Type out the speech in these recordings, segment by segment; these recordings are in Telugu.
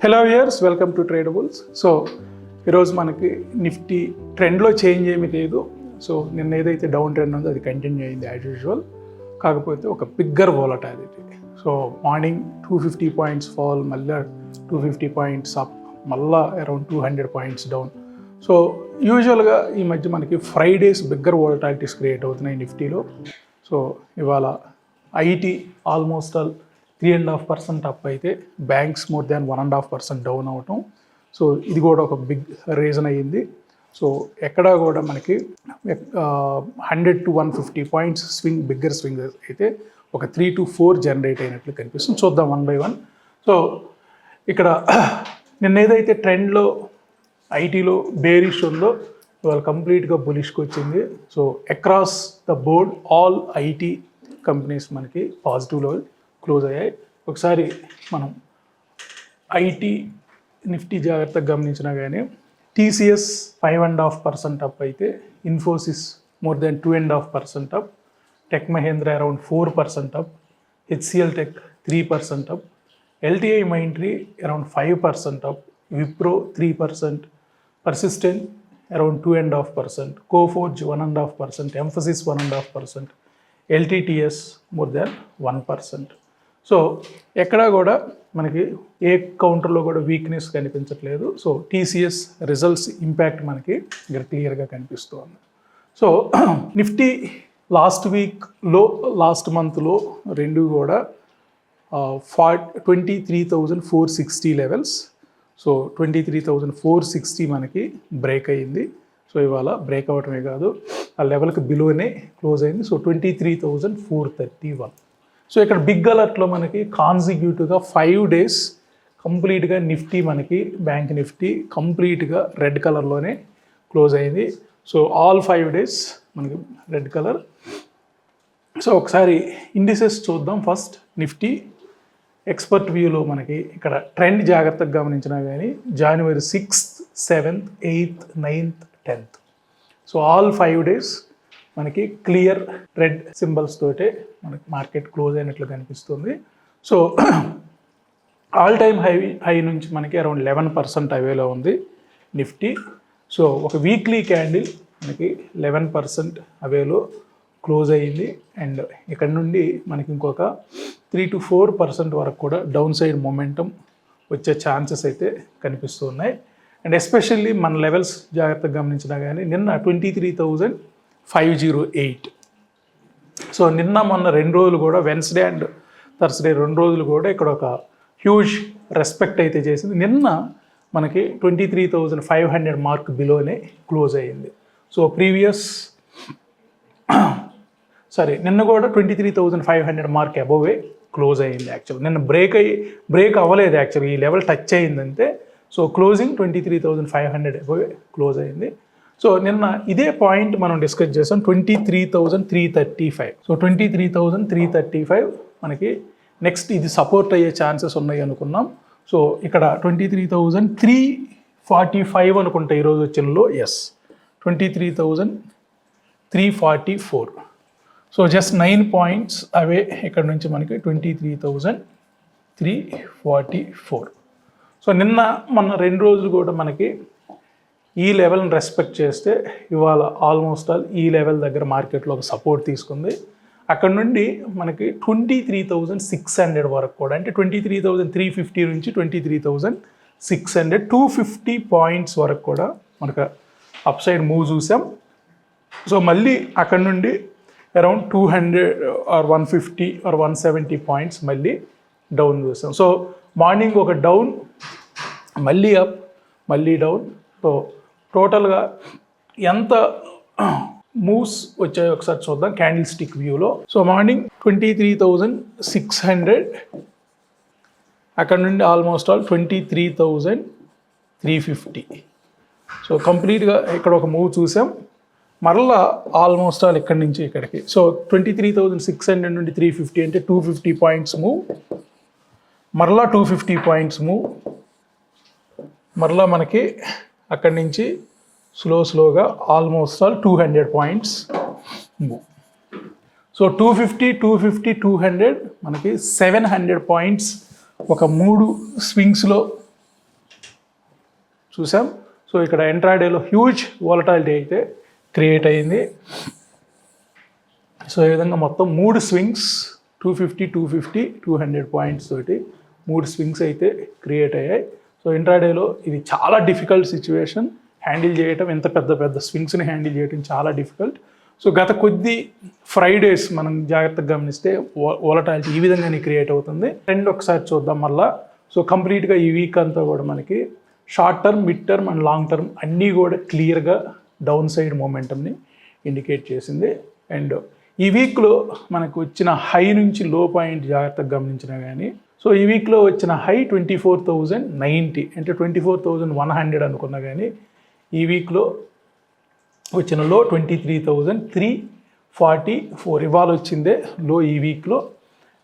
Hello viewers, welcome to Tradables. So ఈరోజు మనకి నిఫ్టీ ట్రెండ్లో చేంజ్ ఏమీ లేదు. సో నిన్న ఏదైతే డౌన్ ట్రెండ్ ఉందో అది కంటిన్యూ అయింది యాజ్ యూజువల్. కాకపోతే ఒక bigger volatility. So morning 250 points fall, మళ్ళీ 250 పాయింట్స్ అప్, మళ్ళీ అరౌండ్ 200 పాయింట్స్ డౌన్. సో యూజువల్గా ఈ మధ్య మనకి ఫ్రైడేస్ బిగ్గర్ వోలటాలిటీస్ క్రియేట్ అవుతున్నాయి నిఫ్టీలో. సో ఇవాళ ఐటీ ఆల్మోస్ట్ ఆల్ 3.5% అప్ అయితే, బ్యాంక్స్ మోర్ దాన్ 1.5% డౌన్ అవటం. సో ఇది కూడా ఒక బిగ్ రీజన్ అయ్యింది. సో ఎక్కడా కూడా మనకి 100 to 150 points swing, bigger swing అయితే ఒక 3 to 4 జనరేట్ అయినట్లు కనిపిస్తుంది. చూద్దాం వన్ బై వన్. సో ఇక్కడ నిన్న ఏదైతే ట్రెండ్లో ఐటీలో బేరిష్ ఉందో ఇవాళ కంప్లీట్గా బులిష్కి వచ్చింది. So across the board all IT companies మనకి పాజిటివ్లో క్లోజ్ అయ్యాయి. ఒకసారి మనం ఐటీ నిఫ్టీ జాగ్రత్తగా గమనించినా కానీ టీసీఎస్ 5.5% అప్ అయితే, Infosys more than 2.5% up, Tech Mahindra around 4% up, HCL tech 3% up, LTI Mindtree around 5% up, Wipro 3%, Persistent around 2.5%, Coforge 1.5%, Mphasis 1.5%, LTTS more than 1%. So ఎక్కడా కూడా మనకి ఏ కౌంటర్లో కూడా వీక్నెస్ కనిపించట్లేదు. సో టీసీఎస్ రిజల్ట్స్ ఇంపాక్ట్ మనకి ఇక్కడ క్లియర్గా కనిపిస్తుంది. సో నిఫ్టీ లాస్ట్ మంత్లో రెండు కూడా 23,460 లెవెల్స్. సో 23,460 మనకి బ్రేక్ అయ్యింది. సో ఇవాళ బ్రేక్ అవ్వటమే కాదు, ఆ లెవెల్కి బిలోనే క్లోజ్ అయింది. సో 23,431. సో ఇక్కడ బిగ్ అలర్ట్లో మనకి కాన్సిక్యూటివ్గా 5 days కంప్లీట్గా నిఫ్టీ మనకి బ్యాంక్ నిఫ్టీ కంప్లీట్గా రెడ్ కలర్లోనే క్లోజ్ అయింది. సో ఆల్ 5 days మనకి రెడ్ కలర్. సో ఒకసారి ఇండిసెస్ చూద్దాం. ఫస్ట్ నిఫ్టీ ఎక్స్పర్ట్ వ్యూలో మనకి ఇక్కడ ట్రెండ్ జాగ్రత్తగా గమనించినా కానీ January 6th, 7th, 8th, 9th, 10th. So all 5 days మనకి క్లియర్ రెడ్ సింబల్స్ తోటే మనకి మార్కెట్ క్లోజ్ అయినట్లు కనిపిస్తుంది. సో ఆల్ టైమ్ హై నుంచి మనకి అరౌండ్ 11% అవేలో ఉంది నిఫ్టీ. సో ఒక వీక్లీ క్యాండిల్ మనకి 11% అవేలో క్లోజ్ అయ్యింది. అండ్ ఇక్కడ నుండి మనకి ఇంకొక 3 to 4% వరకు కూడా డౌన్ సైడ్ మొమెంటం వచ్చే ఛాన్సెస్ అయితే కనిపిస్తున్నాయి. అండ్ ఎస్పెషల్లీ మన లెవెల్స్ జాగ్రత్తగా గమనించినా కానీ నిన్న 23,508. సో నిన్న మొన్న 2 రోజులు కూడా వెన్స్డే అండ్ థర్స్డే 2 రోజులు కూడా ఇక్కడ ఒక హ్యూజ్ రెస్పెక్ట్ అయితే చేసింది. నిన్న మనకి 23,500 మార్క్ బిలోనే క్లోజ్ అయ్యింది. సో నిన్న కూడా 23,500 మార్క్ అబోవే క్లోజ్ అయ్యింది. యాక్చువల్ నిన్న బ్రేక్ అవ్వలేదు. యాక్చువల్గా ఈ లెవెల్ టచ్ అయ్యిందంటే సో క్లోజింగ్ 23,500 అబోవే క్లోజ్ అయ్యింది. సో నిన్న ఇదే పాయింట్ మనం డిస్కస్ చేసాం 23,335. సో 23,335 మనకి నెక్స్ట్ ఇది సపోర్ట్ అయ్యే ఛాన్సెస్ ఉన్నాయి అనుకున్నాం. సో ఇక్కడ 23,345 అనుకుంటా ఈరోజు వచ్చినలో. Yes, 23,344. So just 9 points away ఇక్కడ నుంచి మనకి 23,344. సో నిన్న మొన్న 2 రోజులు కూడా మనకి ఈ లెవెల్ని రెస్పెక్ట్ చేస్తే ఇవాళ ఆల్మోస్ట్ ఆల్ ఈ లెవెల్ దగ్గర మార్కెట్లో ఒక సపోర్ట్ తీసుకుంది. అక్కడ నుండి మనకి 23,600 వరకు కూడా, అంటే 23,350 నుంచి 23,600, 250 పాయింట్స్ వరకు కూడా మనకు అప్ సైడ్ మూవ్ చూసాం. సో మళ్ళీ అక్కడ నుండి అరౌండ్ 200 or 150 or 170 పాయింట్స్ మళ్ళీ డౌన్ చూసాం. సో మార్నింగ్ ఒక డౌన్, మళ్ళీ అప్, మళ్ళీ డౌన్. సో టోటల్గా ఎంత మూవ్స్ వచ్చాయో ఒకసారి చూద్దాం క్యాండిల్ స్టిక్ వ్యూలో. సో మార్నింగ్ 23,600, అక్కడ నుండి ఆల్మోస్ట్ ఆల్ 23,350. సో కంప్లీట్గా ఇక్కడ ఒక మూవ్ చూసాం. మరలా ఆల్మోస్ట్ ఆల్ ఇక్కడి నుంచి ఇక్కడికి. సో 23,600 నుండి 350 అంటే 250 పాయింట్స్ మూవ్, మరలా 250 పాయింట్స్ మూవ్, మరలా మనకి అక్కడి నుంచి స్లోగా almost all 200 points move. So 250, 200 మనకి 700 పాయింట్స్ ఒక 3 స్వింగ్స్లో చూసాం. సో ఇక్కడ ఇంట్రాడేలో హ్యూజ్ వాలటాలిటీ అయితే క్రియేట్ అయింది. సో ఈ విధంగా మొత్తం 3 స్వింగ్స్ 250, 250, 200 పాయింట్స్ తోటి 3 స్వింగ్స్ అయితే క్రియేట్ అయ్యాయి. సో ఇంట్రాడేలో ఇది చాలా డిఫికల్ట్ సిచ్యువేషన్, హ్యాండిల్ చేయటం, ఎంత పెద్ద స్వింగ్స్ని హ్యాండిల్ చేయటం చాలా డిఫికల్ట్. సో గత కొద్ది ఫ్రైడేస్ మనం జాగ్రత్తగా గమనిస్తే వాలటాలిటీ ఈ విధంగానే క్రియేట్ అవుతుంది. ట్రెండ్ ఒకసారి చూద్దాం మళ్ళా. సో కంప్లీట్గా ఈ వీక్ అంతా కూడా మనకి short term, mid term and long term అన్నీ కూడా క్లియర్గా డౌన్ సైడ్ మొమెంటమ్ని ఇండికేట్ చేసింది. అండ్ ఈ వీక్లో మనకు వచ్చిన హై నుంచి లో పాయింట్ జాగ్రత్తగా గమనించినా కానీ, సో ఈ వీక్లో వచ్చిన హై 24,090 అంటే 24,100 అనుకున్నా కానీ, ఈ వీక్లో వచ్చిన లో 23,344 ఇవాళ వచ్చిందే లో ఈ వీక్లో.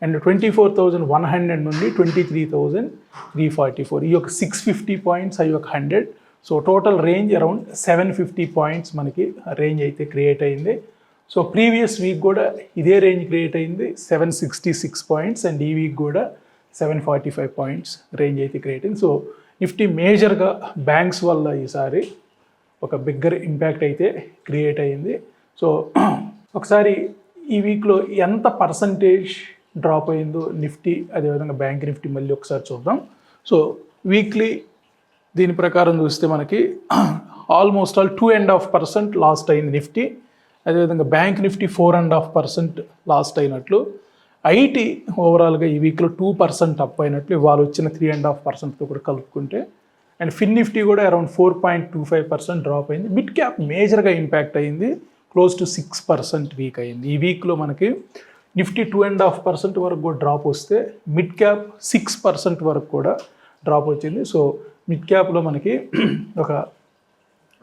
అండ్ 24,100 నుండి 23,344 ఈ యొక్క 650 పాయింట్స్ అవి ఒక 100. So total range around 750 points మనకి రేంజ్ అయితే క్రియేట్ అయింది. సో ప్రీవియస్ వీక్ కూడా ఇదే రేంజ్ క్రియేట్ అయింది 766 పాయింట్స్, అండ్ ఈ వీక్ కూడా 745 పాయింట్స్ రేంజ్ అయితే క్రియేట్ అయింది. సో నిఫ్టీ మేజర్గా బ్యాంక్స్ వల్ల ఈసారి ఒక బిగ్గర్ ఇంపాక్ట్ అయితే క్రియేట్ అయింది. సో ఒకసారి ఈ వీక్లో ఎంత పర్సంటేజ్ డ్రాప్ అయిందో నిఫ్టీ, అదేవిధంగా బ్యాంక్ నిఫ్టీ మళ్ళీ ఒకసారి చూద్దాం. సో వీక్లీ దీని ప్రకారం చూస్తే మనకి ఆల్మోస్ట్ ఆల్ 2.5% లాస్ట్ అయింది నిఫ్టీ. అదేవిధంగా బ్యాంక్ నిఫ్టీ 4.5% లాస్ట్ అయినట్లు. ఐటీ ఓవరాల్గా ఈ వీక్లో 2% అప్ అయినట్లు, ఇవాళ వచ్చిన 3.5%తో కూడా కలుపుకుంటే. అండ్ ఫిన్ నిఫ్టీ కూడా అరౌండ్ 4.25% డ్రాప్ అయింది. మిడ్ క్యాప్ మేజర్గా ఇంపాక్ట్ అయింది, క్లోజ్ టు 6% వీక్ అయింది. ఈ వీక్లో మనకి నిఫ్టీ 2.5% వరకు కూడా డ్రాప్ వస్తే, మిడ్ క్యాప్ 6% వరకు కూడా డ్రాప్ వచ్చింది. సో మిడ్ క్యాప్లో మనకి ఒక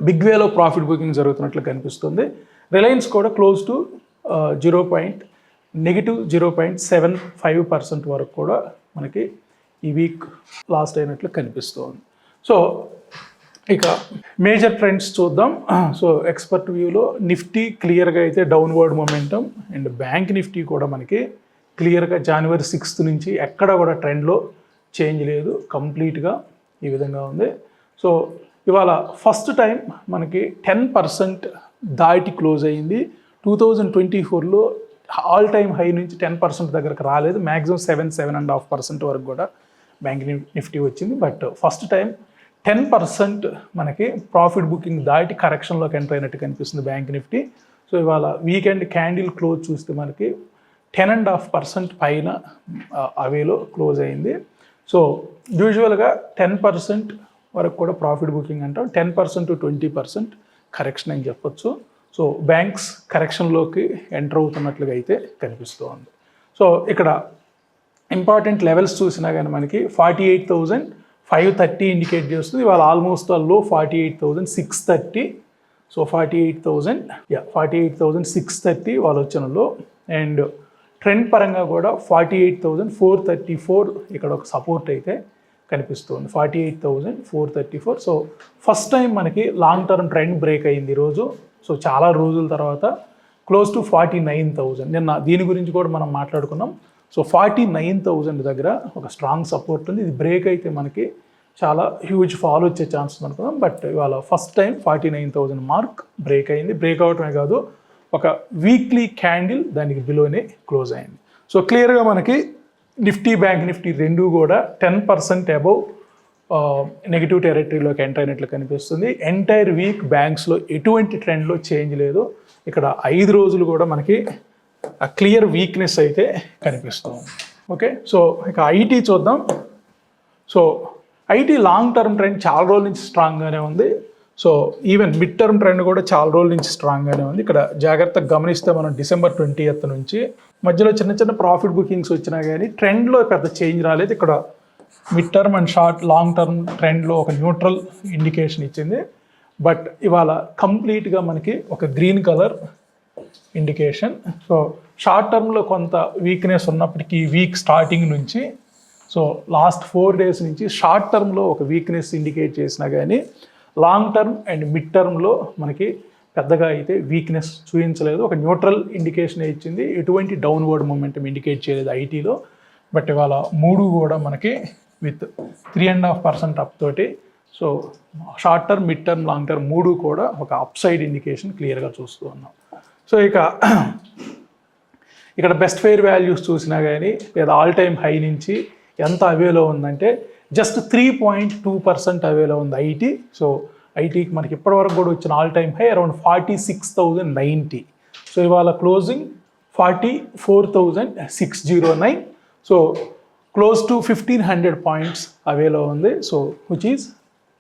బిగ్ వేలో ప్రాఫిట్ బుకింగ్ జరుగుతున్నట్లు కనిపిస్తుంది. రిలయన్స్ కూడా క్లోజ్ టు -0.75% వరకు కూడా మనకి ఈ వీక్ లాస్ట్ అయినట్లు కనిపిస్తుంది. సో ఇక మేజర్ ట్రెండ్స్ చూద్దాం. సో ఎక్స్పర్ట్ వ్యూలో నిఫ్టీ క్లియర్గా అయితే downward momentum, and bank Nifty కూడా మనకి క్లియర్గా January 6th నుంచి ఎక్కడ కూడా ట్రెండ్లో చేంజ్ లేదు, కంప్లీట్గా ఈ విధంగా ఉంది. సో ఇవాళ ఫస్ట్ టైం మనకి 10% దాటి క్లోజ్ అయ్యింది. 2024లో ఆల్ టైమ్ హై నుంచి 10% దగ్గరకు రాలేదు, మ్యాక్సిమం 7.5% వరకు కూడా బ్యాంక్ నిఫ్టీ వచ్చింది. బట్ ఫస్ట్ టైం 10% మనకి ప్రాఫిట్ బుకింగ్ దాటి కరెక్షన్లోకి ఎంటర్ అయినట్టు కనిపిస్తుంది బ్యాంక్ నిఫ్టీ. సో ఇవాళ వీకెండ్ క్యాండిల్ క్లోజ్ చూస్తే మనకి 10.5% పైన అవేలో క్లోజ్ అయింది. సో యూజువల్గా 10% వరకు కూడా ప్రాఫిట్ బుకింగ్ అంటాం, 10% to 20% కరెక్షన్ అని చెప్పొచ్చు. సో బ్యాంక్స్ కరెక్షన్లోకి ఎంటర్ అవుతున్నట్లుగా అయితే కనిపిస్తుంది. సో ఇక్కడ ఇంపార్టెంట్ లెవెల్స్ చూసినా కానీ మనకి 48,530 ఇండికేట్ చేస్తుంది. ఇవాళ ఆల్మోస్ట్ లో 48,630. సో 48,630 వాళ్ళు వచ్చినలో. అండ్ ట్రెండ్ పరంగా కూడా 48,434 ఇక్కడ ఒక సపోర్ట్ అయితే కనిపిస్తుంది, 48,434. సో ఫస్ట్ టైం మనకి లాంగ్ టర్మ్ ట్రెండ్ బ్రేక్ అయింది ఈరోజు. సో చాలా రోజుల తర్వాత క్లోజ్ టు 49,000. నిన్న దీని గురించి కూడా మనం మాట్లాడుకున్నాం. సో 49,000 దగ్గర ఒక స్ట్రాంగ్ సపోర్ట్ ఉంది. ఇది బ్రేక్ అయితే మనకి చాలా హ్యూజ్ ఫాల్ వచ్చే ఛాన్స్ ఉంది అనుకున్నాం. బట్ ఇవాళ ఫస్ట్ టైం 49,000 మార్క్ బ్రేక్ అయింది. బ్రేక్ అవటమే కాదు, ఒక వీక్లీ క్యాండిల్ దానికి బిలోనే క్లోజ్ అయింది. సో క్లియర్గా మనకి నిఫ్టీ బ్యాంక్ నిఫ్టీ రెండు కూడా 10% అబౌవ్ నెగిటివ్ టెరిటరీలోకి ఎంటర్ అయినట్లు కనిపిస్తుంది. ఎంటైర్ వీక్ బ్యాంక్స్లో ఎటువంటి ట్రెండ్లో చేంజ్ లేదు. ఇక్కడ 5 రోజులు కూడా మనకి క్లియర్ వీక్నెస్ అయితే కనిపిస్తుంది. ఓకే, సో ఇక ఐటీ చూద్దాం. So IT long term trend చాలా రోజుల నుంచి స్ట్రాంగ్గానే ఉంది. So even mid term trend కూడా చాలా రోజుల నుంచి స్ట్రాంగ్గానే ఉంది. ఇక్కడ జాగ్రత్తగా గమనిస్తే మనం December 20th నుంచి మధ్యలో చిన్న చిన్న ప్రాఫిట్ బుకింగ్స్ వచ్చినా కానీ ట్రెండ్లో పెద్ద చేంజ్ రాలేదు. ఇక్కడ mid term and long term ట్రెండ్లో ఒక న్యూట్రల్ ఇండికేషన్ ఇచ్చింది. బట్ ఇవాళ కంప్లీట్గా మనకి ఒక green colour indication. So short టర్మ్లో కొంత వీక్నెస్ ఉన్నప్పటికీ వీక్ స్టార్టింగ్ నుంచి, సో లాస్ట్ 4 days నుంచి షార్ట్ టర్మ్లో ఒక వీక్నెస్ ఇండికేట్ చేసినా కానీ లాంగ్ టర్మ్ అండ్ మిడ్ టర్మ్లో మనకి పెద్దగా అయితే వీక్నెస్ చూపించలేదు. ఒక న్యూట్రల్ ఇండికేషన్ ఇచ్చింది, ఎటువంటి డౌన్వర్డ్ మూమెంటం ఇండికేట్ చేయలేదు ఐటీలో. బట్ ఇవాళ 3 కూడా మనకి విత్ 3.5% అప్ తోటి so short term, mid term, long term మూడు కూడా ఒక అప్సైడ్ ఇండికేషన్ క్లియర్గా చూస్తూ ఉన్నాం. సో ఇక్కడ బెస్ట్ ఫెయిర్ వాల్యూస్ చూసినా కానీ లేదా ఆల్ టైమ్ హై నుంచి ఎంత అవేలో ఉందంటే జస్ట్ 3.2% అవేలో ఉంది ఐటీ. సో ఐటీకి మనకి ఇప్పటివరకు కూడా వచ్చిన all time high around 46,090. So ఇవాళ closing 44,609. So close to 1,500 points అవేలో ఉంది. So which is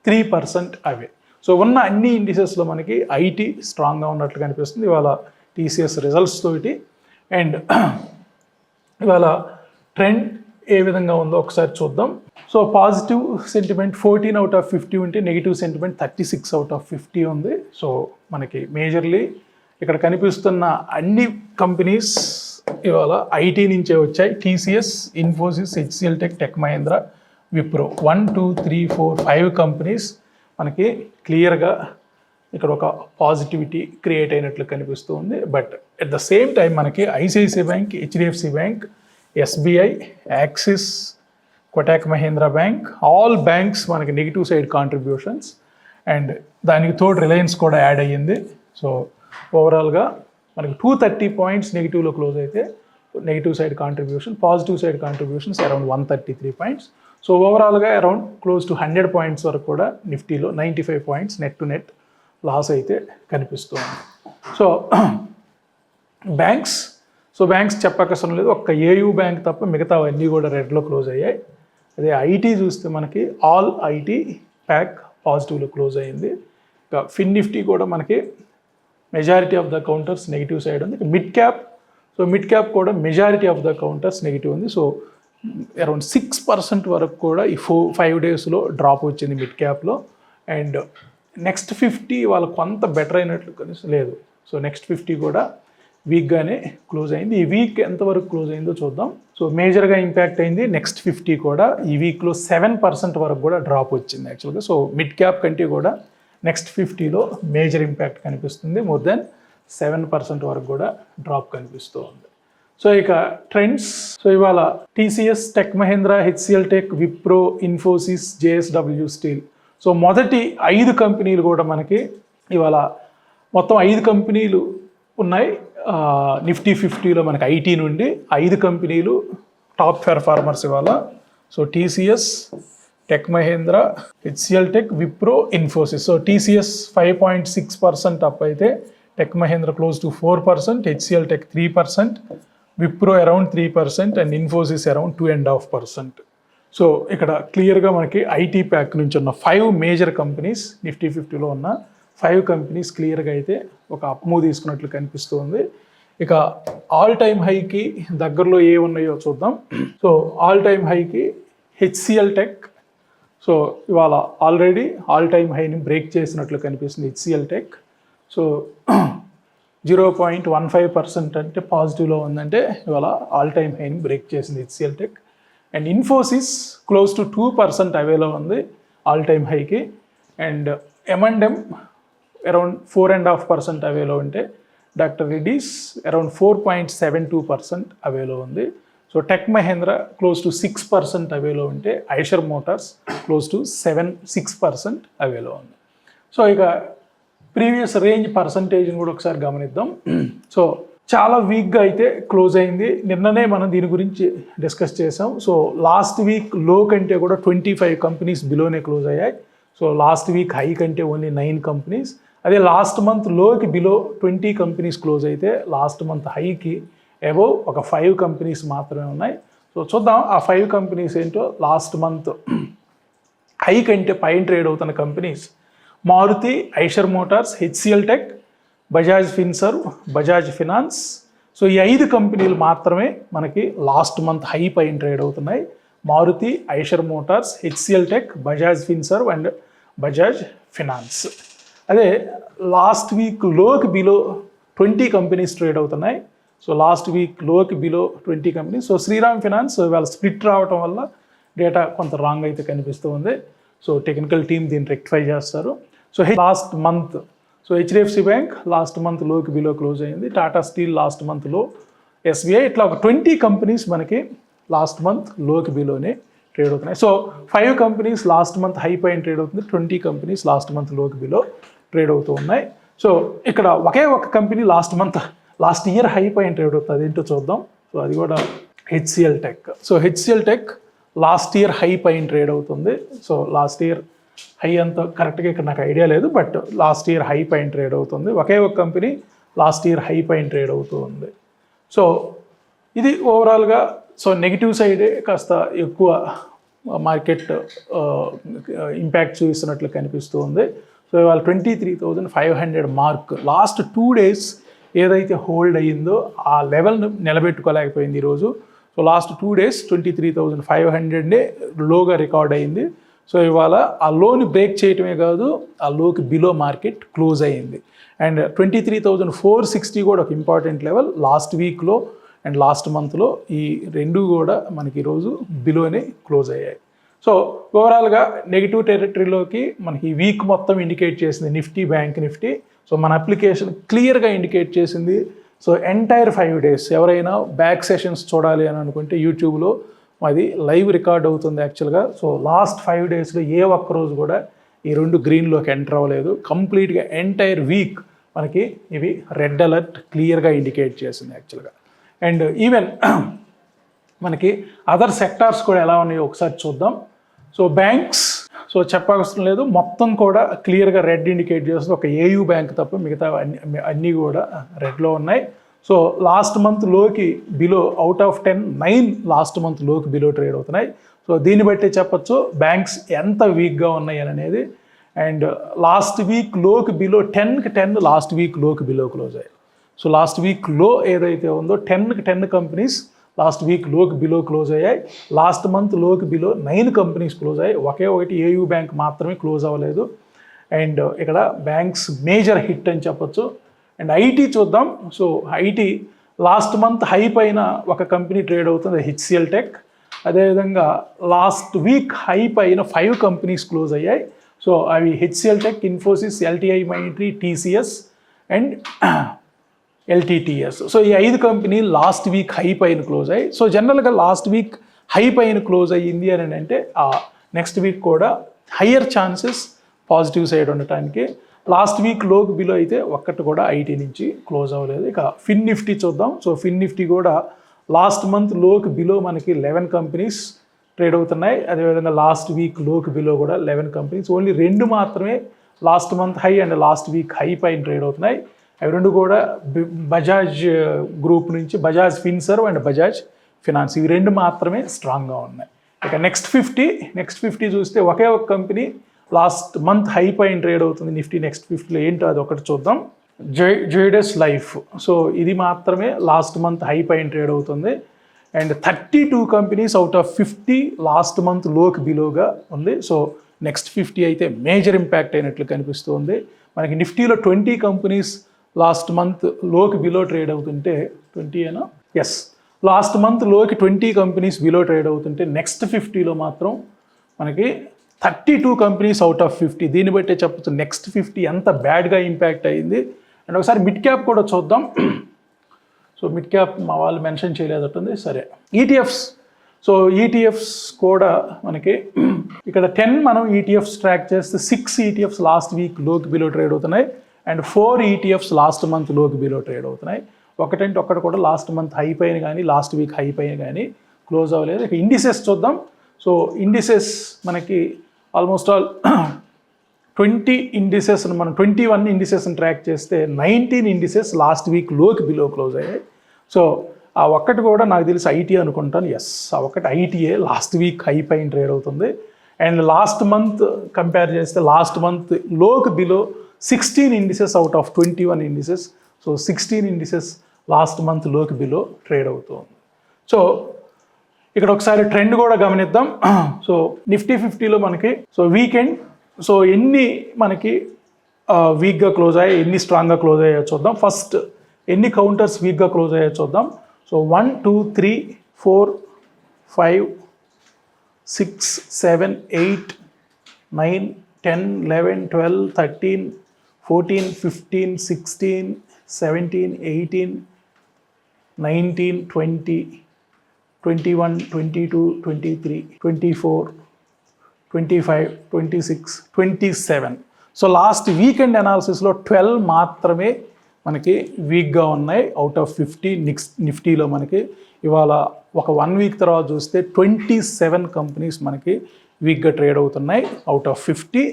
3% away. So ఉన్న అన్ని ఇండిసెస్లో మనకి ఐటీ స్ట్రాంగ్గా ఉన్నట్లు కనిపిస్తుంది ఇవాళ టీసీఎస్ రిజల్ట్స్ తోటి. అండ్ ఇవాళ ట్రెండ్ ఏ విధంగా ఉందో ఒకసారి చూద్దాం. So positive sentiment 14 out of 50 ఉంటే నెగిటివ్ సెంటిమెంట్ 36 out of 50 ఉంది. సో మనకి మేజర్లీ ఇక్కడ కనిపిస్తున్న అన్ని కంపెనీస్ ఇవాళ ఐటీ నుంచే వచ్చాయి. TCS, Infosys, HCL tech, tech Mahindra, Wipro 1 2 3 4 5 companies మనకి క్లియర్గా ఇక్కడ ఒక పాజిటివిటీ క్రియేట్ అయినట్లు కనిపిస్తూ ఉంది. But at the same time మనకి ICICI bank, HDFC bank, SBI, Axis, Kotak Mahindra bank, all banks మనకి నెగిటివ్ సైడ్ కాంట్రిబ్యూషన్స్. అండ్ దానికి తోడు రిలయన్స్ కూడా యాడ్ అయ్యింది. సో ఓవరాల్గా మనకి 230 పాయింట్స్ నెగిటివ్లో క్లోజ్ అయితే negative side contribution, positive side contributions around 133 points. So ఓవరాల్గా అరౌండ్ క్లోజ్ టు 100 పాయింట్స్ వరకు కూడా నిఫ్టీలో 95 points net to net loss అయితే కనిపిస్తుంది. సో బ్యాంక్స్ చెప్పకసరం లేదు, ఒక్క ఏయూ బ్యాంక్ తప్ప మిగతా అన్నీ కూడా రెడ్లో క్లోజ్ అయ్యాయి. అదే ఐటీ చూస్తే మనకి ఆల్ ఐటీ ప్యాక్ పాజిటివ్లో క్లోజ్ అయ్యింది. ఇక ఫిన్ నిఫ్టీ కూడా మనకి majority of the counters negative side ఉంది. మిడ్ క్యాప్ కూడా majority of the counters negative ఉంది. సో అరౌండ్ 6% వరకు కూడా ఈ 5 డేస్లో డ్రాప్ వచ్చింది మిడ్ క్యాప్లో. అండ్ నెక్స్ట్ 50 వాళ్ళు కొంత బెటర్ అయినట్లు కనీసం లేదు. సో నెక్స్ట్ 50 కూడా వీక్గానే క్లోజ్ అయింది. ఈ వీక్ ఎంతవరకు క్లోజ్ అయిందో చూద్దాం. సో మేజర్గా ఇంపాక్ట్ అయింది నెక్స్ట్ 50 కూడా. ఈ వీక్లో 7% వరకు కూడా డ్రాప్ వచ్చింది యాక్చువల్గా. సో మిడ్ క్యాప్ కంటే కూడా నెక్స్ట్ 50లో మేజర్ ఇంపాక్ట్ కనిపిస్తుంది. మోర్ దెన్ 7% వరకు కూడా డ్రాప్ కనిపిస్తూ ఉంది. సో ఇక ట్రెండ్స్. సో ఇవాళ TCS, tech Mahindra, HCL tech, Wipro, Infosys, JSW steel. So మొదటి 5 కంపెనీలు కూడా మనకి ఇవాళ మొత్తం 5 కంపెనీలు ఉన్నాయి నిఫ్టీ 50లో. మనకి ఐటీ నుండి 5 కంపెనీలు టాప్ పెర్ఫార్మర్స్ ఇవాళ. So TCS, tech Mahindra, HCL tech, Wipro, Infosys. So TCS 5.6% up అయితే tech Mahindra close to 4%, HCL tech 3%, Wipro around 3% and Infosys around 2.5%. So ఇక్కడ క్లియర్గా మనకి ఐటీ ప్యాక్ నుంచి ఉన్న 5 మేజర్ కంపెనీస్, నిఫ్టీ 50లో ఉన్న 5 కంపెనీస్ క్లియర్గా అయితే ఒక అప్మూవ్ తీసుకున్నట్లు కనిపిస్తుంది. ఇక ఆల్ టైమ్ హైకి దగ్గరలో ఏ ఉన్నాయో చూద్దాం. సో ఆల్ టైమ్ హైకి హెచ్సిఎల్ టెక్. సో ఇవాళ ఆల్రెడీ ఆల్ టైమ్ హైని బ్రేక్ చేసినట్లు కనిపిస్తుంది హెచ్సిఎల్ టెక్. సో 0.15% అంటే పాజిటివ్లో ఉందంటే ఇవాళ ఆల్ టైమ్ హైని బ్రేక్ చేసింది HCL tech. And Infosys close to 2% అవేలో ఉంది ఆల్ టైమ్ హైకి. అండ్ M&M అరౌండ్ 4.5% అవేలో ఉంటే డాక్టర్ రెడ్డీస్ అరౌండ్ 4.72% అవేలో ఉంది. So tech Mahindra close to 6% అవేలో ఉంటే ఐషర్ మోటార్స్ క్లోజ్ టు 6% అవేలో ఉంది. సో ఇక ప్రీవియస్ రేంజ్ పర్సంటేజ్ని కూడా ఒకసారి గమనిద్దాం. సో చాలా వీక్గా అయితే క్లోజ్ అయింది. నిన్ననే మనం దీని గురించి డిస్కస్ చేసాం. సో లాస్ట్ వీక్ లో కంటే కూడా 25 కంపెనీస్ బిలోనే క్లోజ్ అయ్యాయి. సో లాస్ట్ వీక్ హై కంటే ఓన్లీ 9 కంపెనీస్. అదే లాస్ట్ మంత్ లోకి బిలో 20 కంపెనీస్ క్లోజ్ అయితే లాస్ట్ మంత్ హైకి అబోవ్ ఒక 5 కంపెనీస్ మాత్రమే ఉన్నాయి. సో చూద్దాం ఆ 5 కంపెనీస్ ఏంటో. లాస్ట్ మంత్ హై కంటే పైన ట్రేడ్ అవుతున్న companies Maruti, Eicher Motors, HCL tech, Bajaj Finserv, Bajaj Finance. So ఈ 5 కంపెనీలు మాత్రమే మనకి లాస్ట్ మంత్ హై పైన ట్రేడ్ అవుతున్నాయి. Maruti, Eicher Motors, HCL tech, Bajaj Finserv and Bajaj Finance. అదే లాస్ట్ వీక్ లోకి బిలో 20 కంపెనీస్ ట్రేడ్ అవుతున్నాయి. సో లాస్ట్ వీక్ లోకి below 20 companies. So Shriram Finance వాళ్ళ స్ప్లిట్ రావడం వల్ల డేటా కొంత రాంగ్ అయితే కనిపిస్తూ ఉంది. సో టెక్నికల్ టీమ్ దీన్ని రెక్టిఫై చేస్తారు. So last month so HDFC bank last month లోకి బిలో క్లోజ్ అయింది. టాటా స్టీల్ లాస్ట్ మంత్ లో, ఎస్బీఐ ఇట్లా ఒక 20 కంపెనీస్ మనకి లాస్ట్ మంత్ లోకి బిలోనే ట్రేడ్ అవుతున్నాయి. So 5 companies last month high పైన ట్రేడ్ అవుతుంది, 20 కంపెనీస్ లాస్ట్ మంత్ లోకి బిలో ట్రేడ్ అవుతూ ఉన్నాయి. సో ఇక్కడ ఒకే ఒక కంపెనీ లాస్ట్ ఇయర్ హై పైన ట్రేడ్ అవుతుంది, అదేంటో చూద్దాం. సో అది కూడా HCl tech. So HCl tech last year high పైన ట్రేడ్ అవుతుంది. సో లాస్ట్ ఇయర్ హై అంత కరెక్ట్గా ఇక్కడ నాకు ఐడియా లేదు, బట్ లాస్ట్ ఇయర్ హై పైన ట్రేడ్ అవుతుంది. ఒకే ఒక కంపెనీ లాస్ట్ ఇయర్ హై పైన ట్రేడ్ అవుతూ ఉంది. సో ఇది ఓవరాల్గా సో నెగిటివ్ సైడే కాస్త ఎక్కువ మార్కెట్ ఇంపాక్ట్ చూపిస్తున్నట్లు కనిపిస్తూ ఉంది. సో ఇవాళ 23,500 మార్క్ లాస్ట్ 2 days ఏదైతే హోల్డ్ అయ్యిందో ఆ లెవెల్ను నిలబెట్టుకోలేకపోయింది ఈరోజు. సో లాస్ట్ 2 days 23,500నే లోగా రికార్డ్ అయ్యింది. సో ఇవాళ ఆ లోని బ్రేక్ చేయటమే కాదు, ఆ లోకి బిలో మార్కెట్ క్లోజ్ అయ్యింది. అండ్ 23,460 కూడా ఒక ఇంపార్టెంట్ లెవెల్. లాస్ట్ వీక్లో అండ్ లాస్ట్ మంత్లో ఈ రెండు కూడా మనకి ఈరోజు బిలోనే క్లోజ్ అయ్యాయి. సో ఓవరాల్గా నెగిటివ్ టెరిటరీలోకి మనకి ఈ వీక్ మొత్తం ఇండికేట్ చేసింది నిఫ్టీ, బ్యాంక్ నిఫ్టీ. సో మన అప్లికేషన్ క్లియర్గా ఇండికేట్ చేసింది. సో ఎంటైర్ 5 days ఎవరైనా బ్యాక్ సెషన్స్ చూడాలి అని అనుకుంటే యూట్యూబ్లో అది లైవ్ రికార్డ్ అవుతుంది యాక్చువల్గా. సో లాస్ట్ 5 daysలో ఏ ఒక్కరోజు కూడా ఈ రెండు గ్రీన్లోకి ఎంటర్ అవ్వలేదు. కంప్లీట్గా ఎంటైర్ వీక్ మనకి ఇవి రెడ్ అలర్ట్ క్లియర్గా ఇండికేట్ చేసింది యాక్చువల్గా. అండ్ ఈవెన్ మనకి అదర్ సెక్టార్స్ కూడా ఎలా ఉన్నాయో ఒకసారి చూద్దాం. సో బ్యాంక్స్ సో చెప్పవలసిన లేదు, మొత్తం కూడా క్లియర్గా రెడ్ ఇండికేట్ చేస్తుంది. ఒక ఏయూ బ్యాంక్ తప్ప మిగతా అన్నీ కూడా రెడ్లో ఉన్నాయి. సో లాస్ట్ మంత్ లోకి below out of 10 9 last month లోకి బిలో ట్రేడ్ అవుతున్నాయి. సో దీన్ని బట్టి చెప్పచ్చు బ్యాంక్స్ ఎంత వీక్గా ఉన్నాయి అనేది. అండ్ లాస్ట్ వీక్ లోకి బిలో 10కి 10 లాస్ట్ వీక్ లోకి బిలో క్లోజ్ అయ్యాయి. సో లాస్ట్ వీక్ లో ఏదైతే ఉందో 10కి 10 కంపెనీస్ లాస్ట్ వీక్ లోకి బిలో క్లోజ్ అయ్యాయి. లాస్ట్ మంత్ లోకి బిలో 9 కంపెనీస్ క్లోజ్ అయ్యాయి. ఒకే ఒకటి ఏయూ బ్యాంక్ మాత్రమే క్లోజ్ అవ్వలేదు. అండ్ ఇక్కడ బ్యాంక్స్ మేజర్ హిట్ అని చెప్పొచ్చు. అండ్ ఐటీ చూద్దాం. So IT last month high పైన ఒక కంపెనీ ట్రేడ్ అవుతుంది, హెచ్సిఎల్ టెక్. అదేవిధంగా లాస్ట్ వీక్ హై పైన 5 కంపెనీస్ క్లోజ్ అయ్యాయి. సో అవి HCl tech, Infosys, LTI Mindtree, TCS and LTTS. So ఈ 5 కంపెనీ లాస్ట్ వీక్ హై పైన క్లోజ్ అయ్యాయి. సో జనరల్గా లాస్ట్ వీక్ హై పైన క్లోజ్ అయ్యింది అని అంటే నెక్స్ట్ వీక్ కూడా హయ్యర్ ఛాన్సెస్ పాజిటివ్ సైడ్ ఉండటానికి. లాస్ట్ వీక్ లోకి బిలో అయితే ఒక్కటి కూడా ఐటీ నుంచి క్లోజ్ అవ్వలేదు. ఇక ఫిన్ నిఫ్టీ చూద్దాం. సో ఫిన్ నిఫ్టీ కూడా లాస్ట్ మంత్ లోకి బిలో మనకి 11 కంపెనీస్ ట్రేడ్ అవుతున్నాయి. అదేవిధంగా లాస్ట్ వీక్ లోకి బిలో కూడా 11 కంపెనీస్. ఓన్లీ 2 మాత్రమే last month high and last week high పైన ట్రేడ్ అవుతున్నాయి. అవి రెండు కూడా బజాజ్ గ్రూప్ నుంచి Bajaj Finserv and Bajaj finance, ఇవి 2 మాత్రమే స్ట్రాంగ్గా ఉన్నాయి. ఇక నెక్స్ట్ 50 చూస్తే ఒకే ఒక కంపెనీ లాస్ట్ మంత్ హై పైన ట్రేడ్ అవుతుంది నిఫ్టీ నెక్స్ట్ 50లో. ఏంటో అది ఒకటి చూద్దాం. జైడస్ లైఫ్. సో ఇది మాత్రమే లాస్ట్ మంత్ హై పైన ట్రేడ్ అవుతుంది. And 32 companies out of 50 last month లోకి బిలోగా ఉంది. సో నెక్స్ట్ 50 అయితే మేజర్ ఇంపాక్ట్ అయినట్లు కనిపిస్తుంది. మనకి నిఫ్టీలో 20 కంపెనీస్ లాస్ట్ మంత్ లోకి బిలో ట్రేడ్ అవుతుంటే 20 అయినా ఎస్ లాస్ట్ మంత్ లోకి 20 కంపెనీస్ బిలో ట్రేడ్ అవుతుంటే నెక్స్ట్ 50లో మాత్రం మనకి 32 కంపెనీస్ అవుట్ ఆఫ్ 50. దీన్ని బట్టే చెప్పచ్చు నెక్స్ట్ 50 ఎంత బ్యాడ్గా ఇంపాక్ట్ అయ్యింది. అండ్ ఒకసారి మిడ్ క్యాప్ కూడా చూద్దాం. సో మిడ్ క్యాప్ మా వాళ్ళు మెన్షన్ చేయలేదట్టుంది. సరే, ఈటీఎఫ్స్. సో ఈటీఎఫ్స్ కూడా మనకి ఇక్కడ 10 మనం ఈటీఎఫ్స్ ట్రాక్ చేస్తే 6 ఈటీఎఫ్స్ లాస్ట్ వీక్ లోకి బిలో ట్రేడ్ అవుతున్నాయి అండ్ 4 ఈటీఎఫ్స్ లాస్ట్ మంత్ లోకి బిలో ట్రేడ్ అవుతున్నాయి. ఒకటంటే ఒక్కటి కూడా లాస్ట్ మంత్ హై పైన కానీ లాస్ట్ వీక్ హై పైన కానీ క్లోజ్ అవ్వలేదు. ఇక ఇండిసెస్ చూద్దాం. సో ఇండిసెస్ మనకి ఆల్మోస్ట్ ఆల్ 20 ఇండిసెస్ మనం 21 ఇండిసెస్ని ట్రాక్ చేస్తే 19 ఇండిసెస్ లాస్ట్ వీక్ లోకి బిలో క్లోజ్ అయ్యాయి. సో ఆ ఒక్కటి కూడా నాకు తెలిసి ఐటీ అనుకుంటాను. ఎస్, ఆ ఒక్కటి ఐటీఏ లాస్ట్ వీక్ హై పైన ట్రేడ్ అవుతుంది. అండ్ లాస్ట్ మంత్ కంపేర్ చేస్తే లాస్ట్ మంత్ లోకి below 16 indices out of 21 indices. So 16 indices last month లోకి బిలో ట్రేడ్ అవుతుంది. సో ఇక్కడ ఒకసారి ట్రెండ్ కూడా గమనిద్దాం. సో నిఫ్టీ 50లో మనకి సో వీకెండ్ సో ఎన్ని మనకి వీక్గా క్లోజ్ అయ్యాయి, ఎన్ని స్ట్రాంగ్గా క్లోజ్ అయ్యాయో చూద్దాం. ఫస్ట్ ఎన్ని కౌంటర్స్ వీక్గా క్లోజ్ అయ్యాయో చూద్దాం. సో 1 2 3 4 5 6 7 8 9 10 11 12 13 14 15 16 17 18 19 20 21, 22, 23, 24, 25, 26, 27. సో లాస్ట్ వీకెండ్ అనాలిసిస్లో 12 మాత్రమే మనకి వీక్గా ఉన్నాయి అవుట్ ఆఫ్ 50. నిఫ్టీలో మనకి ఇవాళ ఒక 1 వీక్ తర్వాత చూస్తే 27 కంపెనీస్ మనకి వీక్గా ట్రేడ్ అవుతున్నాయి అవుట్ ఆఫ్ 50.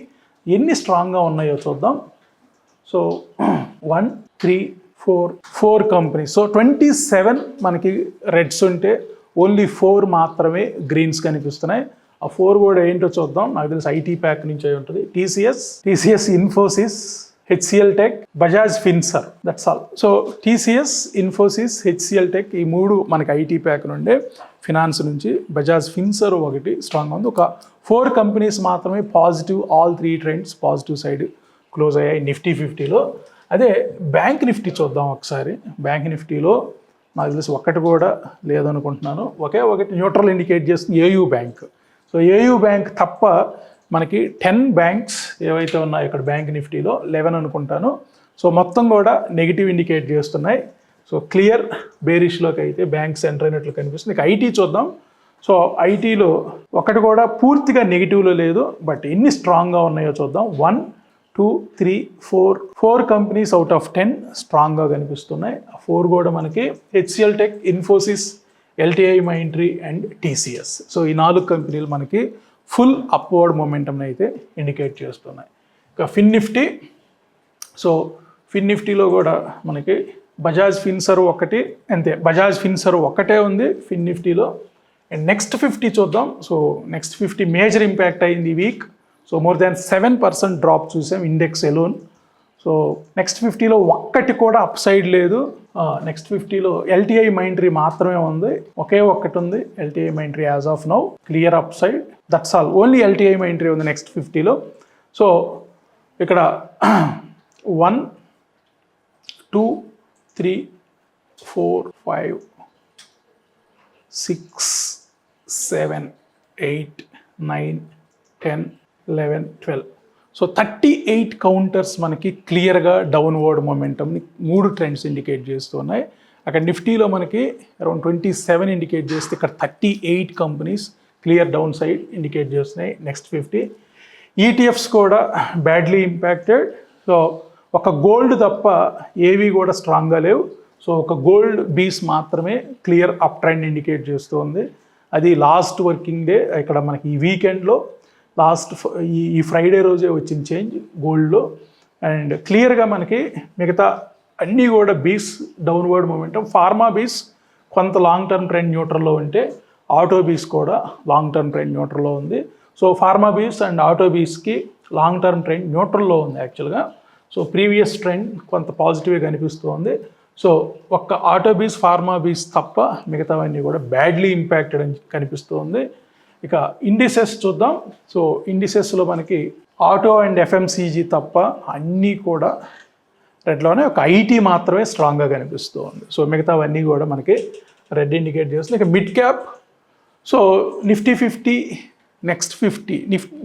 ఎన్ని స్ట్రాంగ్గా ఉన్నాయో చూద్దాం. So 1, 3, 4 companies. సో 27 మనకి రెడ్స్ ఉంటే ఓన్లీ 4 మాత్రమే గ్రీన్స్ కనిపిస్తున్నాయి. ఆ 4 కూడా ఏంటో చూద్దాం. నాకు తెలిసి ఐటీ ప్యాక్ నుంచి అయి ఉంటుంది. TCS, Infosys, HCL tech, Bajaj Finserv, that's all. So TCS, Infosys, HCL tech ఈ 3 మనకి ఐటీ ప్యాక్ నుండే, ఫినాన్స్ నుంచి బజాజ్ ఫిన్సర్ ఒకటి స్ట్రాంగ్ ఉంది. ఒక 4 కంపెనీస్ మాత్రమే positive, all 3 trends positive side close అయ్యాయి నిఫ్టీ 50లో. అదే బ్యాంక్ నిఫ్టీ చూద్దాం ఒకసారి. బ్యాంక్ నిఫ్టీలో నాకు తెలిసి ఒక్కటి కూడా లేదనుకుంటున్నాను. ఒకటి న్యూట్రల్ ఇండికేట్ చేస్తుంది AU bank. So AU bank తప్ప మనకి 10 బ్యాంక్స్ ఏవైతే ఉన్నాయో ఇక్కడ బ్యాంక్ నిఫ్టీలో 11 అనుకుంటాను. సో మొత్తం కూడా నెగిటివ్ ఇండికేట్ చేస్తున్నాయి. సో క్లియర్ బేరిష్లోకి అయితే బ్యాంక్స్ ఎంటర్ అయినట్లు కనిపిస్తుంది. ఇక ఐటీ చూద్దాం. సో ఐటీలో ఒకటి కూడా పూర్తిగా నెగిటివ్లో లేదు, బట్ ఎన్ని స్ట్రాంగ్గా ఉన్నాయో చూద్దాం. 1, 2, 3, 4 కంపెనీస్ అవుట్ ఆఫ్ 10 స్ట్రాంగ్గా కనిపిస్తున్నాయి. 4 కూడా మనకి HCl tech, Infosys, LTI Mindtree and TCS. So ఈ 4 కంపెనీలు మనకి ఫుల్ అప్వర్డ్ మొమెంటంని అయితే ఇండికేట్ చేస్తున్నాయి. ఇక ఫిన్ నిఫ్టీ. సో ఫిన్ నిఫ్టీలో కూడా మనకి బజాజ్ ఫిన్సర్ ఒకటి అంతే, బజాజ్ ఫిన్సర్ ఒకటే ఉంది ఫిన్ నిఫ్టీలో. అండ్ నెక్స్ట్ 50 చూద్దాం. సో నెక్స్ట్ 50 మేజర్ ఇంపాక్ట్ అయింది ఈ week. So more than 7% drop చూసాం ఇండెక్స్ ఎలోన్. సో నెక్స్ట్ 50లో ఒక్కటి కూడా అప్ సైడ్ లేదు. నెక్స్ట్ 50లో ఎల్టీఐ మైంట్రీ మాత్రమే ఉంది, ఒక్కటి ఉంది LTI Mindtree as of now, clear up side, that's all. Only LTI Mindtree ఉంది నెక్స్ట్ 50లో. సో ఇక్కడ 1, 2, 3, 4, 5, 6, 7, 8, 9, 10, 11, 12. సో 38 కౌంటర్స్ మనకి క్లియర్గా డౌన్వర్డ్ మొమెంటమ్ని 3 ట్రెండ్స్ ఇండికేట్ చేస్తున్నాయి. అక్కడ నిఫ్టీలో మనకి అరౌండ్ 27 ఇండికేట్ చేస్తే ఇక్కడ 38 companies clear down side indicate చేస్తున్నాయి నెక్స్ట్ 50. ఈటీఎఫ్స్ కూడా బ్యాడ్లీ ఇంపాక్టెడ్. సో ఒక గోల్డ్ తప్ప ఏవి కూడా స్ట్రాంగ్గా లేవు. సో ఒక గోల్డ్ బీస్ మాత్రమే క్లియర్ అప్ ట్రెండ్ ఇండికేట్ చేస్తుంది. అది లాస్ట్ వర్కింగ్ డే ఇక్కడ మనకి ఈ వీకెండ్లో ఈ ఫ్రైడే రోజే వచ్చిన చేంజ్ గోల్డ్లో. అండ్ క్లియర్గా మనకి మిగతా అన్నీ కూడా బీస్ డౌన్వర్డ్ మొమెంటం. ఫార్మా బీస్ కొంత లాంగ్ టర్మ్ ట్రెండ్ న్యూట్రల్లో ఉంటే ఆటో బీస్ కూడా లాంగ్ టర్మ్ ట్రెండ్ న్యూట్రల్లో ఉంది. So pharma BeES and auto బీస్కి లాంగ్ టర్మ్ ట్రెండ్ న్యూట్రల్లో ఉంది యాక్చువల్గా. సో ప్రీవియస్ ట్రెండ్ కొంత పాజిటివ్గా కనిపిస్తుంది. సో ఒక్క ఆటో బీస్, ఫార్మా బీస్ తప్ప మిగతావన్నీ కూడా బ్యాడ్లీ ఇంపాక్టెడ్ అని కనిపిస్తుంది. ఇక ఇండిసెస్ చూద్దాం. సో ఇండిసెస్లో మనకి ఆటో అండ్ ఎఫ్ఎంసీజీ తప్ప అన్నీ కూడా రెడ్లోనే, ఒక ఐటీ మాత్రమే స్ట్రాంగ్గా కనిపిస్తూ ఉంది. సో మిగతావన్నీ కూడా మనకి రెడ్ ఇండికేట్ చేస్తుంది. ఇక mid cap. So Nifty 50 next 50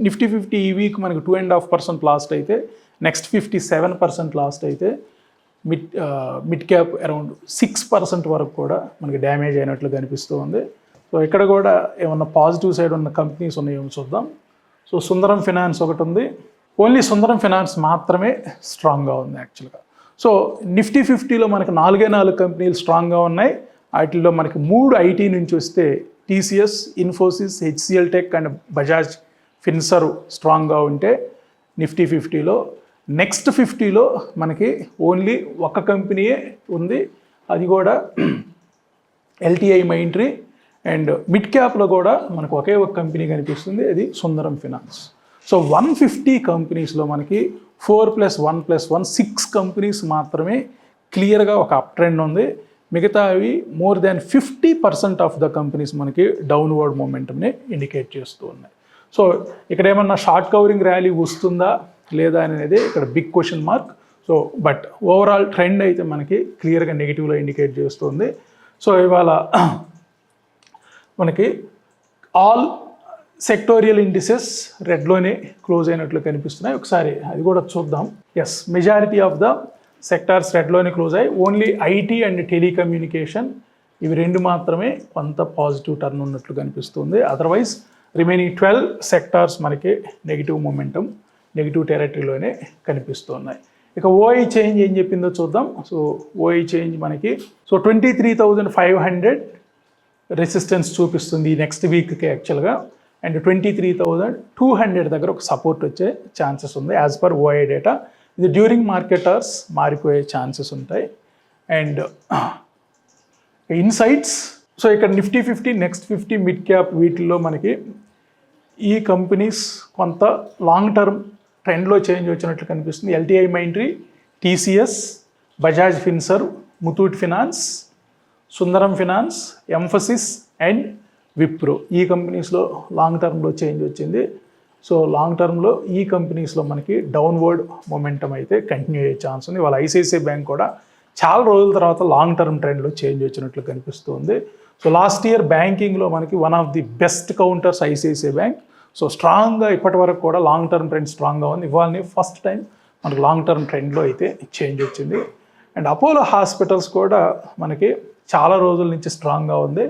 Nifty 50 ఈ వీక్ మనకి 2.5% లాస్ట్ అయితే, నెక్స్ట్ 50 7% లాస్ట్ అయితే, మిడ్ క్యాప్ అరౌండ్ 6% వరకు కూడా మనకి డ్యామేజ్ అయినట్లు కనిపిస్తూ ఉంది. సో ఇక్కడ కూడా ఏమన్నా పాజిటివ్ సైడ్ ఉన్న కంపెనీస్ ఉన్నాయో చూద్దాం. సో సుందరం ఫినాన్స్ ఒకటి ఉంది. ఓన్లీ సుందరం ఫినాన్స్ మాత్రమే స్ట్రాంగ్గా ఉంది యాక్చువల్గా. సో నిఫ్టీ 50లో మనకి 4 కంపెనీలు స్ట్రాంగ్గా ఉన్నాయి. వాటిల్లో మనకి 3 ఐటీ నుంచి వస్తే TCS, Infosys, HCL tech and Bajaj Finserv స్ట్రాంగ్గా ఉంటే నిఫ్టీ 50లో. నెక్స్ట్ 50లో మనకి ఓన్లీ ఒక కంపెనీయే ఉంది, అది కూడా ఎల్టీఐ మైంట్రీ. అండ్ మిడ్ క్యాప్లో కూడా మనకు ఒకే ఒక కంపెనీ కనిపిస్తుంది, అది సుందరం ఫినాన్స్. సో 150 కంపెనీస్లో మనకి 4+1+1 6 కంపెనీస్ మాత్రమే క్లియర్గా ఒక అప్ ట్రెండ్ ఉంది. మిగతావి more than 50% of the companies మనకి డౌన్వర్డ్ మొమెంటమ్ని ఇండికేట్ చేస్తూ ఉన్నాయి. సో ఇక్కడ ఏమన్నా షార్ట్ కవరింగ్ ర్యాలీ వస్తుందా లేదా అనేది ఇక్కడ big question mark. So but overall trend అయితే మనకి క్లియర్గా నెగిటివ్లో ఇండికేట్ చేస్తుంది. సో ఇవాళ మనకి ఆల్ సెక్టోరియల్ ఇండిసెస్ రెడ్లోనే క్లోజ్ అయినట్లు కనిపిస్తున్నాయి. ఒకసారి అది కూడా చూద్దాం. Yes, majority of the sectors రెడ్లోనే క్లోజ్ అయ్యి ఓన్లీ ఐటీ అండ్ టెలికమ్యూనికేషన్ ఇవి రెండు మాత్రమే కొంత పాజిటివ్ టర్న్ ఉన్నట్లు కనిపిస్తుంది. అదర్వైజ్ రిమైనింగ్ 12 సెక్టార్స్ మనకి నెగిటివ్ మొమెంటం, నెగిటివ్ టెరిటరీలోనే కనిపిస్తున్నాయి. ఇక ఓఐ చేంజ్ ఏం చెప్పిందో చూద్దాం. సో ఓఐ చేంజ్ మనకి 23,500 రెసిస్టెన్స్ చూపిస్తుంది నెక్స్ట్ వీక్కి యాక్చువల్గా, అండ్ 23,200 దగ్గర ఒక సపోర్ట్ వచ్చే ఛాన్సెస్ ఉంది యాజ్ పర్ ఓఐ డేటా. ఇది డ్యూరింగ్ మార్కెట్ అవర్స్ మారిపోయే ఛాన్సెస్ ఉంటాయి. అండ్ ఇన్సైట్స్, సో ఇక్కడ నిఫ్టీ 50, నెక్స్ట్ 50, మిడ్ క్యాప్ వీటిల్లో మనకి ఈ కంపెనీస్ కొంత లాంగ్ టర్మ్ ట్రెండ్లో చేంజ్ వచ్చినట్లు కనిపిస్తుంది. LTI Mindtree, TCS, Bajaj Finserv, Muthoot finance, Sundaram finance, emphasis and Wipro ఈ కంపెనీస్లో లాంగ్ టర్మ్లో చేంజ్ వచ్చింది. సో లాంగ్ టర్మ్లో ఈ కంపెనీస్లో మనకి డౌన్వర్డ్ మొమెంటం అయితే కంటిన్యూ అయ్యే ఛాన్స్ ఉంది. వాళ్ళ ఐసిఐసిఐ బ్యాంక్ కూడా చాలా రోజుల తర్వాత లాంగ్ టర్మ్ ట్రెండ్లో చేంజ్ వచ్చినట్లు కనిపిస్తుంది. సో లాస్ట్ ఇయర్ బ్యాంకింగ్లో మనకి one of the best counters ICICI bank. So స్ట్రాంగ్గా ఇప్పటి వరకు కూడా లాంగ్ టర్మ్ ట్రెండ్ స్ట్రాంగ్గా ఉంది. ఇవాళ ఫస్ట్ టైం మనకు లాంగ్ టర్మ్ ట్రెండ్లో అయితే చేంజ్ వచ్చింది. అండ్ అపోలో హాస్పిటల్స్ కూడా మనకి చాలా రోజుల నుంచి స్ట్రాంగ్గా ఉంది.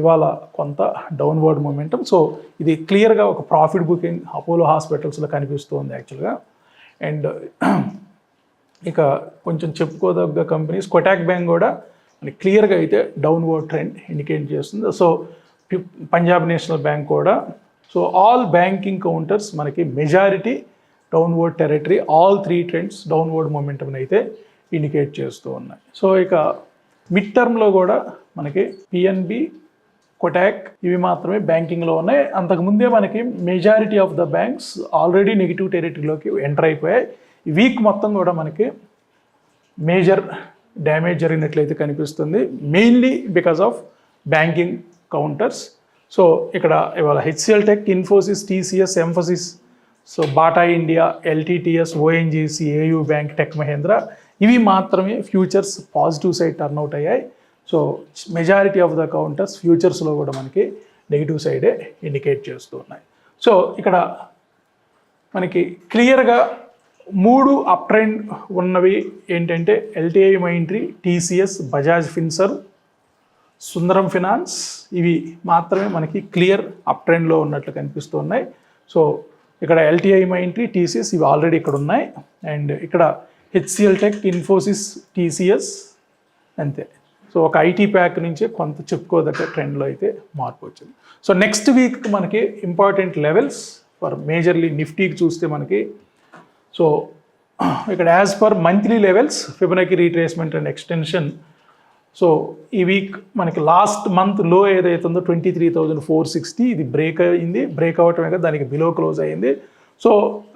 ఇవాళ కొంత డౌన్వర్డ్ మొమెంటం. సో ఇది క్లియర్గా ఒక ప్రాఫిట్ బుకింగ్ అపోలో హాస్పిటల్స్లో కనిపిస్తుంది యాక్చువల్గా. అండ్ ఇక కొంచెం చెప్పుకోదగ్గ కంపెనీస్ కొటాక్ బ్యాంక్ కూడా మనకి క్లియర్గా అయితే డౌన్వర్డ్ ట్రెండ్ ఇండికేట్ చేస్తుంది. సో పంజాబ్ నేషనల్ బ్యాంక్ కూడా. సో ఆల్ బ్యాంకింగ్ కౌంటర్స్ మనకి majority downward territory, all 3 trends downward మొమెంటంని అయితే ఇండికేట్ చేస్తూ ఉన్నాయి. సో ఇక మిడ్ టర్మ్లో కూడా మనకి పిఎన్బి, కొటాక్ ఇవి మాత్రమే బ్యాంకింగ్లో ఉన్నాయి. అంతకుముందే మనకి majority of the banks already negative టెరిటరీలోకి ఎంటర్ అయిపోయాయి. ఈ వీక్ మొత్తం కూడా మనకి మేజర్ డ్యామేజ్ జరిగినట్లయితే కనిపిస్తుంది, mainly because of banking counters. So ఇక్కడ ఇవాళ HCL tech, Infosys, TCS, Mphasis, so Bata India, LTTS, ONGC, AU bank, tech Mahindra ఇవి మాత్రమే ఫ్యూచర్స్ పాజిటివ్ సైడ్ టర్న్అవుట్ అయ్యాయి. So majority of the counters ఫ్యూచర్స్లో కూడా మనకి నెగిటివ్ సైడే ఇండికేట్ చేస్తూ ఉన్నాయి. సో ఇక్కడ మనకి క్లియర్గా 3 అప్ ట్రెండ్ ఉన్నవి ఏంటంటే ఎల్టీఐ మైంట్రీ, టీసీఎస్, బజాజ్ ఫిన్సర్వ్, సుందరం ఫినాన్స్ ఇవి మాత్రమే మనకి క్లియర్ అప్ ట్రెండ్లో ఉన్నట్లు కనిపిస్తూ ఉన్నాయి. సో ఇక్కడ ఎల్టీఐ మైంట్రీ, టీసీఎస్ ఇవి ఆల్రెడీ ఇక్కడ ఉన్నాయి. అండ్ ఇక్కడ హెచ్సిఎల్ టెక్, ఇన్ఫోసిస్, టీసీఎస్ అంతే. సో ఒక ఐటీ ప్యాక్ నుంచి కొంత చెప్పుకోదగ్గ ట్రెండ్లో అయితే మార్పు వచ్చింది. సో నెక్స్ట్ వీక్ మనకి ఇంపార్టెంట్ లెవెల్స్ ఫర్ మేజర్లీ నిఫ్టీకి చూస్తే మనకి సో ఇక్కడ as per monthly levels Fibonacci retracement and extension. So ఈ వీక్ మనకి లాస్ట్ మంత్ లో ఏదైతే ఉందో 23,460 ఇది బ్రేక్ అయింది. బ్రేక్ అవటమే కదా దానికి బిలో క్లోజ్ అయింది. So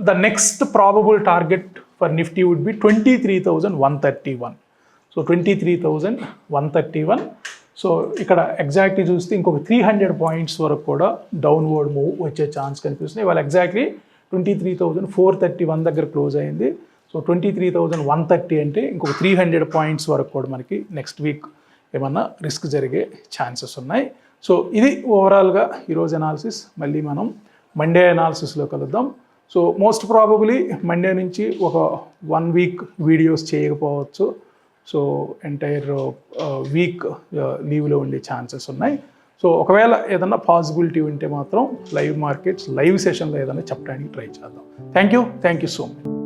the next probable target for Nifty would be 23,131. So 23,131. So ఇక్కడ ఎగ్జాక్ట్లీ చూస్తే ఇంకొక 300 పాయింట్స్ వరకు కూడా డౌన్వర్డ్ మూవ్ వచ్చే ఛాన్స్ కనిపిస్తుంది. ఇవాళ ఎగ్జాక్ట్లీ 23,431 దగ్గర క్లోజ్ అయింది. సో 23,130 అంటే ఇంకొక 300 పాయింట్స్ వరకు కూడా మనకి నెక్స్ట్ వీక్ ఏమన్నా రిస్క్ జరిగే ఛాన్సెస్ ఉన్నాయి. సో ఇది ఓవరాల్గా ఈరోజు అనాలిసిస్. మళ్ళీ మనం మండే అనాలిసిస్లో కలుద్దాం. సో మోస్ట్ ప్రాబబులీ మండే నుంచి ఒక 1 వీక్ వీడియోస్ చేయకపోవచ్చు. సో ఎంటైర్ వీక్ లీవ్లో ఉండే ఛాన్సెస్ ఉన్నాయి. సో ఒకవేళ ఏదన్నా పాసిబిలిటీ ఉంటే మాత్రం లైవ్ మార్కెట్స్ లైవ్ సెషన్లో ఏదైనా చెప్పడానికి ట్రై చేద్దాం. Thank you so much.